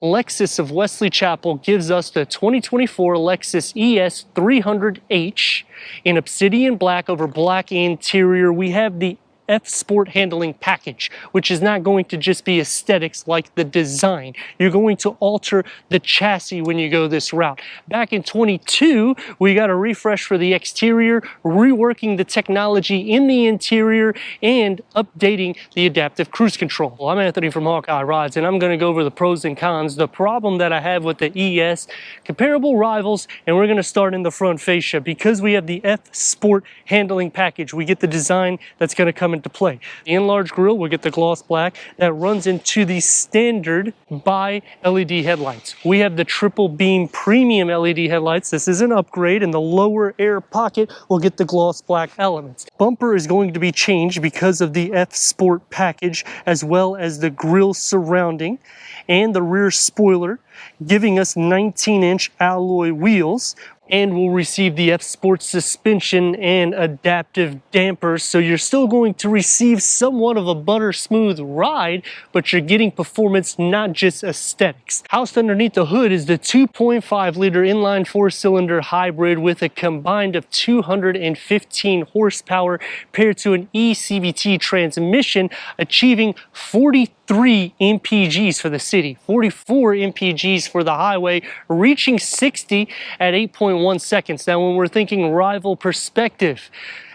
Lexus of Wesley Chapel gives us the 2024 Lexus ES 300H in obsidian black over black interior. We have the F Sport handling package, which is not going to just be aesthetics like the design. You're going to alter the chassis when you go this route. Back in 22, we got a refresh for the exterior, reworking the technology in the interior and updating the adaptive cruise control. Well, I'm Anthony from Hawkeye Rides, and I'm going to go over the pros and cons, the problem that I have with the ES, comparable rivals, and we're going to start in the front fascia. Because we have the F Sport handling package, we get the design that's going to come into play. The enlarged grille, we'll get the gloss black that runs into the standard bi LED headlights. We have the triple beam premium LED headlights. This is an upgrade, and the lower air pocket will get the gloss black elements. Bumper is going to be changed because of the F Sport package, as well as the grille surrounding and the rear spoiler, giving us 19-inch alloy wheels. And we'll receive the F Sport suspension and adaptive dampers, so you're still going to receive somewhat of a butter smooth ride, but you're getting performance, not just aesthetics. Housed underneath the hood is the 2.5 liter inline 4-cylinder hybrid with a combined of 215 horsepower paired to an eCVT transmission, achieving 43 mpgs for the city, 44 mpgs for the highway, reaching 60 at 8.1 seconds. Now, when we're thinking rival perspective,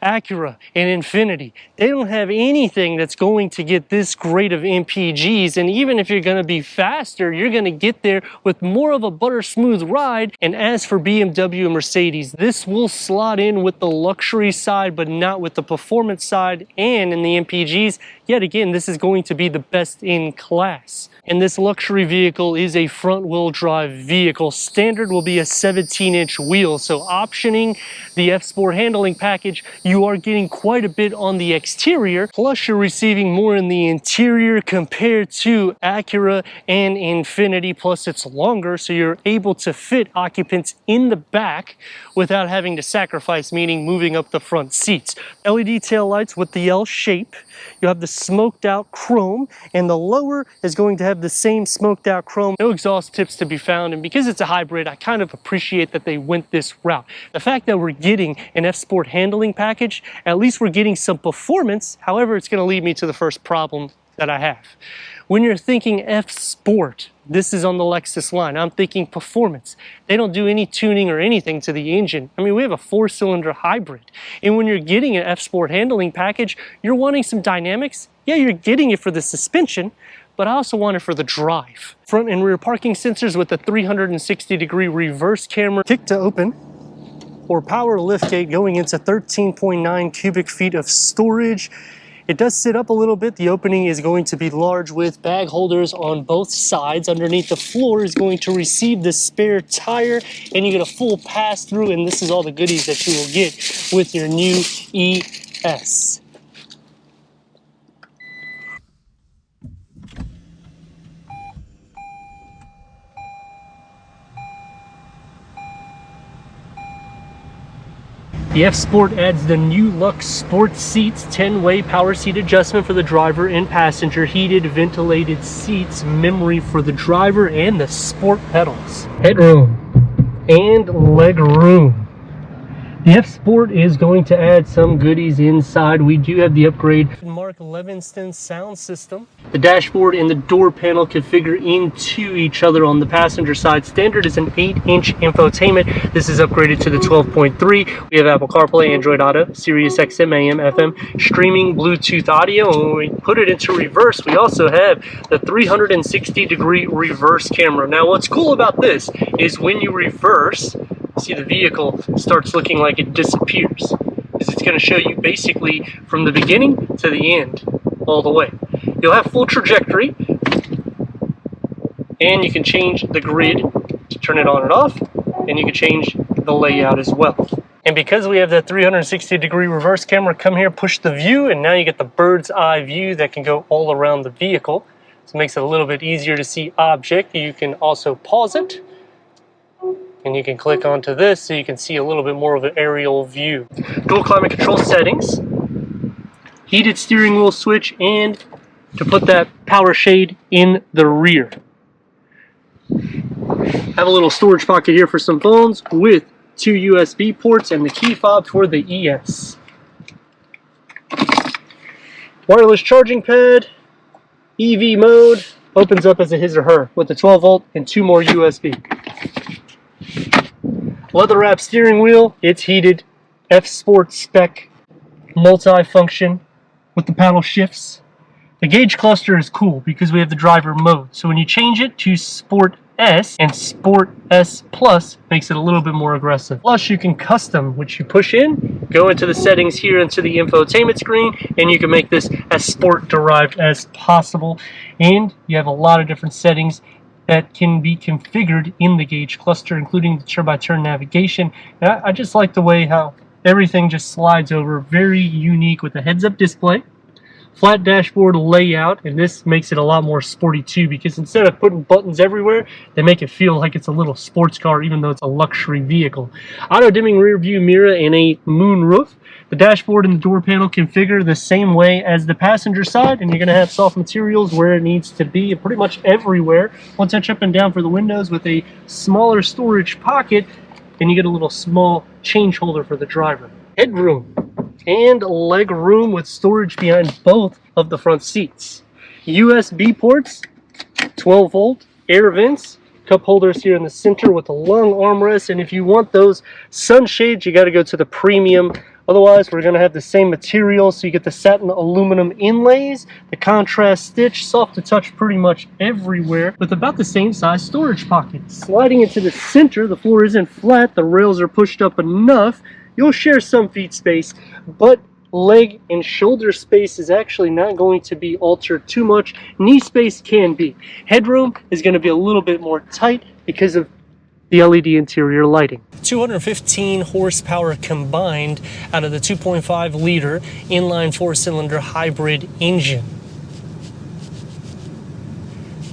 Acura and Infiniti, they don't have anything that's going to get this great of MPGs, and even if you're going to be faster, you're going to get there with more of a butter smooth ride. And as for BMW and Mercedes, this will slot in with the luxury side but not with the performance side, and in the MPGs, yet again, this is going to be the best in class. And this luxury vehicle is a front-wheel drive vehicle. Standard will be a 17-inch wheel, so optioning the F Sport handling package, you are getting quite a bit on the exterior, plus you're receiving more in the interior compared to Acura and Infiniti, plus it's longer, so you're able to fit occupants in the back without having to sacrifice, meaning moving up the front seats. LED tail lights with the L shape. You have the smoked out chrome, and the lower is going to have the same smoked out chrome. No exhaust tips to be found, and because it's a hybrid, I kind of appreciate that they went this route. The fact that we're getting an F Sport handling package, at least we're getting some performance. However, it's going to lead me to the first problem that I have. When you're thinking F Sport, this is on the Lexus line. I'm thinking performance. They don't do any tuning or anything to the engine. I mean, we have a 4-cylinder hybrid. And when you're getting an F Sport handling package, you're wanting some dynamics. Yeah, you're getting it for the suspension, but I also want it for the drive. Front and rear parking sensors with a 360-degree reverse camera, kick to open, or power liftgate going into 13.9 cubic feet of storage. It does sit up a little bit. The opening is going to be large with bag holders on both sides. Underneath the floor is going to receive the spare tire, and you get a full pass through, and this is all the goodies that you will get with your new ES. The F Sport adds the new Lux Sport seats, 10-way power seat adjustment for the driver and passenger, heated ventilated seats, memory for the driver, and the sport pedals. Headroom and leg room. The F Sport is going to add some goodies inside. We do have the upgrade Mark Levinston sound system. The dashboard and the door panel configure into each other on the passenger side. Standard is an 8-inch infotainment. This is upgraded to the 12.3. We have Apple CarPlay, Android Auto, Sirius XM, AM, FM, streaming, Bluetooth audio. And when we put it into reverse, we also have the 360-degree reverse camera. Now, what's cool about this is when you reverse, see the vehicle starts looking like it disappears, because it's going to show you basically from the beginning to the end all the way. You'll have full trajectory, and you can change the grid to turn it on and off, and you can change the layout as well. And because we have the 360-degree reverse camera, come here, push the view, and now you get the bird's eye view that can go all around the vehicle. So it makes it a little bit easier to see object. You can also pause it, and you can click onto this so you can see a little bit more of an aerial view. Dual climate control settings, heated steering wheel switch, and to put that power shade in the rear. Have a little storage pocket here for some phones with 2 USB ports and the key fob for the ES. Wireless charging pad, EV mode, opens up as a his or her with a 12 volt and 2 more USB. Leather wrap steering wheel, it's heated, F Sport spec, multi-function with the paddle shifts. The gauge cluster is cool because we have the driver mode. So when you change it to Sport S and Sport S Plus, makes it a little bit more aggressive. Plus you can custom, which you push in, go into the settings here into the infotainment screen, and you can make this as sport derived as possible. And you have a lot of different settings that can be configured in the gauge cluster, including the turn-by-turn navigation. And I just like the way how everything just slides over, very unique with a heads-up display. Flat dashboard layout, and this makes it a lot more sporty too, because instead of putting buttons everywhere, they make it feel like it's a little sports car even though it's a luxury vehicle. Auto dimming rear view mirror and a moon roof. The dashboard and the door panel configure the same way as the passenger side, and you're going to have soft materials where it needs to be pretty much everywhere. One touch up and down for the windows with a smaller storage pocket, and you get a little small change holder for the driver. Headroom and leg room with storage behind both of the front seats. USB ports, 12 volt, air vents, cup holders here in the center with a long armrest, and if you want those sunshades, you got to go to the premium. Otherwise, we're going to have the same material, so you get the satin aluminum inlays, the contrast stitch, soft to touch pretty much everywhere, with about the same size storage pocket. Sliding into the center, the floor isn't flat, the rails are pushed up enough. You'll share some feet space, but leg and shoulder space is actually not going to be altered too much. Knee space can be. Headroom is going to be a little bit more tight because of the LED interior lighting. 215 horsepower combined out of the 2.5 liter inline 4-cylinder hybrid engine.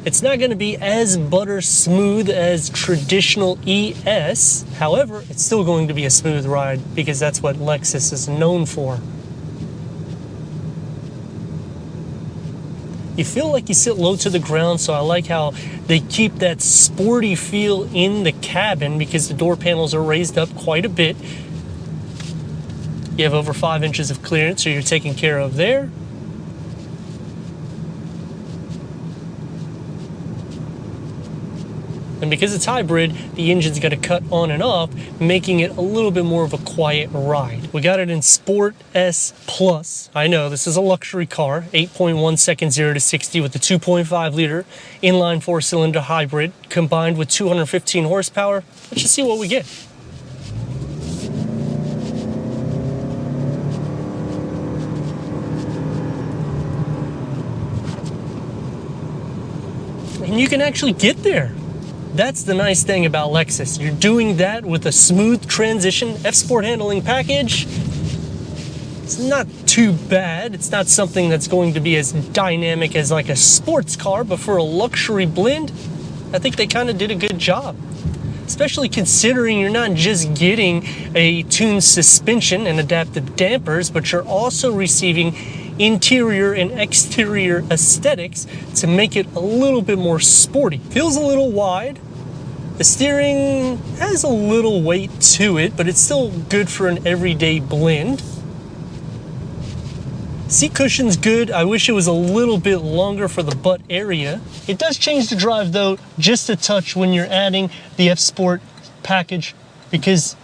It's not going to be as butter smooth as traditional ES. However, it's still going to be a smooth ride because that's what Lexus is known for. You feel like you sit low to the ground, so I like how they keep that sporty feel in the cabin because the door panels are raised up quite a bit. You have over 5 inches of clearance, so you're taken care of there. And because it's hybrid, the engine's got to cut on and off, making it a little bit more of a quiet ride. We got it in Sport S Plus. I know, this is a luxury car. 8.1 seconds 0 to 60 with the 2.5 liter inline 4-cylinder hybrid combined with 215 horsepower. Let's just see what we get. And you can actually get there. That's the nice thing about Lexus. You're doing that with a smooth transition F-Sport handling package. It's not too bad. It's not something that's going to be as dynamic as like a sports car, but for a luxury blend, I think they kind of did a good job. Especially considering you're not just getting a tuned suspension and adaptive dampers, but you're also receiving interior and exterior aesthetics to make it a little bit more sporty. Feels a little wide. The steering has a little weight to it, but it's still good for an everyday blend. Seat cushion's good. I wish it was a little bit longer for the butt area. It does change the drive though, just a touch when you're adding the F-Sport package, because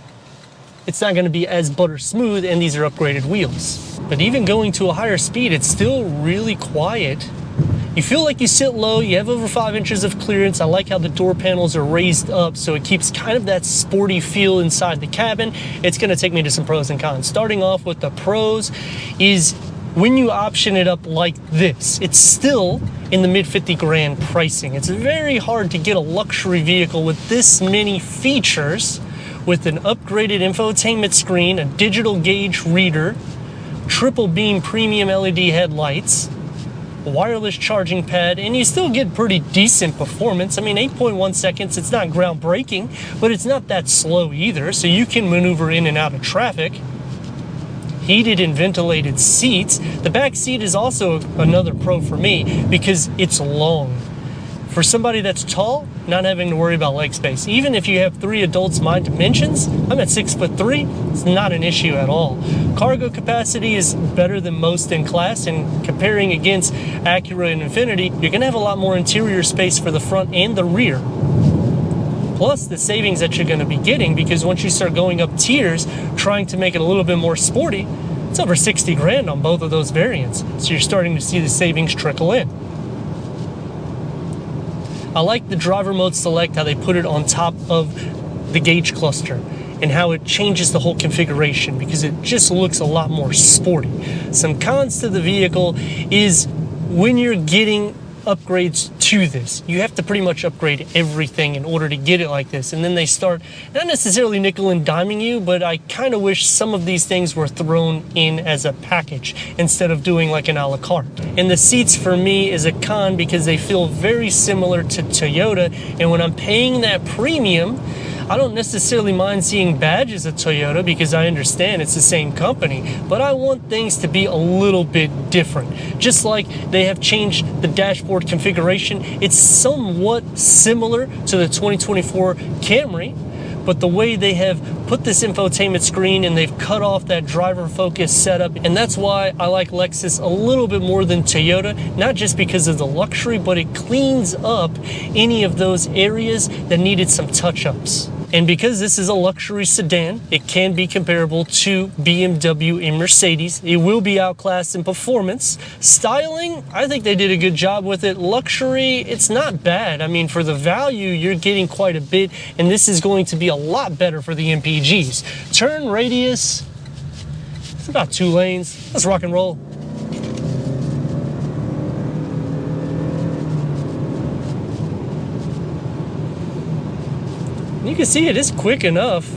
it's not going to be as butter smooth, and these are upgraded wheels. But even going to a higher speed, it's still really quiet. You feel like you sit low, you have over 5 inches of clearance. I like how the door panels are raised up, so it keeps kind of that sporty feel inside the cabin. It's going to take me to some pros and cons. Starting off with the pros is when you option it up like this, it's still in the mid 50 grand pricing. It's very hard to get a luxury vehicle with this many features, with an upgraded infotainment screen, a digital gauge reader, triple beam premium LED headlights, a wireless charging pad, and you still get pretty decent performance. I mean, 8.1 seconds, it's not groundbreaking, but it's not that slow either, so you can maneuver in and out of traffic. Heated and ventilated seats. The back seat is also another pro for me because it's long. For somebody that's tall, not having to worry about leg space. Even if you have 3 adults my dimensions, I'm at 6'3", it's not an issue at all. Cargo capacity is better than most in class, and comparing against Acura and Infiniti, you're gonna have a lot more interior space for the front and the rear. Plus the savings that you're gonna be getting, because once you start going up tiers, trying to make it a little bit more sporty, it's over 60 grand on both of those variants. So you're starting to see the savings trickle in. I like the driver mode select, how they put it on top of the gauge cluster and how it changes the whole configuration, because it just looks a lot more sporty. Some cons to the vehicle is when you're getting upgrades to this, you have to pretty much upgrade everything in order to get it like this. And then they start not necessarily nickel and diming you, but I kind of wish some of these things were thrown in as a package instead of doing like an a la carte. And the seats for me is a con, because they feel very similar to Toyota, and when I'm paying that premium, I don't necessarily mind seeing badges of Toyota, because I understand it's the same company, but I want things to be a little bit different. Just like they have changed the dashboard configuration, it's somewhat similar to the 2024 Camry, but the way they have put this infotainment screen and they've cut off that driver focus setup, and that's why I like Lexus a little bit more than Toyota, not just because of the luxury, but it cleans up any of those areas that needed some touch-ups. And because this is a luxury sedan, it can be comparable to BMW and Mercedes. It will be outclassed in performance. Styling, I think they did a good job with it. Luxury, it's not bad. I mean, for the value, you're getting quite a bit, and this is going to be a lot better for the MPGs. Turn radius, it's about 2 lanes. Let's rock and roll. You can see it is quick enough.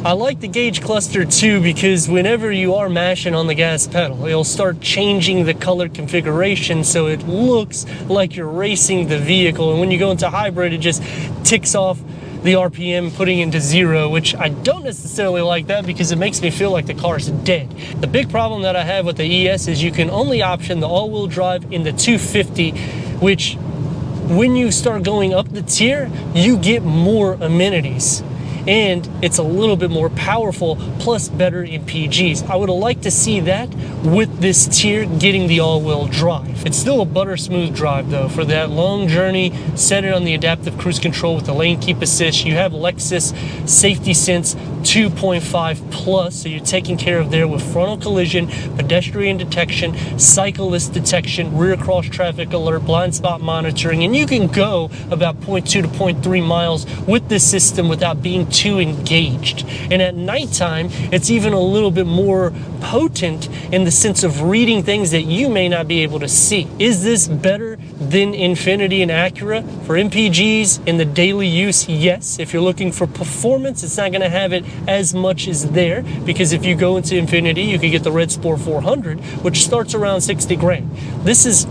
I like the gauge cluster too, because whenever you are mashing on the gas pedal, it'll start changing the color configuration so it looks like you're racing the vehicle. And when you go into hybrid, it just ticks off the RPM, putting into 0, which I don't necessarily like that, because it makes me feel like the car's dead. The big problem that I have with the ES is you can only option the all-wheel drive in the 250, which when you start going up the tier, you get more amenities, and it's a little bit more powerful, plus better MPGs. I would have liked to see that with this tier getting the all-wheel drive. It's still a butter smooth drive though. For that long journey, set it on the adaptive cruise control with the lane keep assist. You have Lexus Safety Sense 2.5 plus, so you're taking care of there with frontal collision, pedestrian detection, cyclist detection, rear cross traffic alert, blind spot monitoring, and you can go about 0.2 to 0.3 miles with this system without being too engaged. And at nighttime, it's even a little bit more potent in the sense of reading things that you may not be able to see. Is this better than Infiniti and Acura? For MPGs in the daily use, yes. If you're looking for performance, it's not going to have it as much as there, because if you go into Infiniti, you could get the Red Sport 400, which starts around 60 grand. This is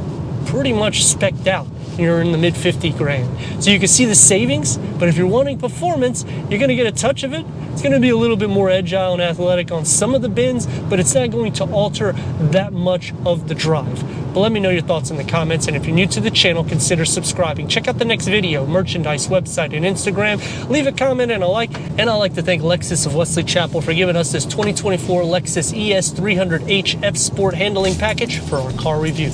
pretty much specced out. You're in the mid 50 grand. So you can see the savings, but if you're wanting performance, you're gonna get a touch of it. It's gonna be a little bit more agile and athletic on some of the bends, but it's not going to alter that much of the drive. But let me know your thoughts in the comments, and if you're new to the channel, consider subscribing. Check out the next video, merchandise, website, and Instagram. Leave a comment and a like, and I'd like to thank Lexus of Wesley Chapel for giving us this 2024 Lexus ES 300h F Sport handling package for our car review.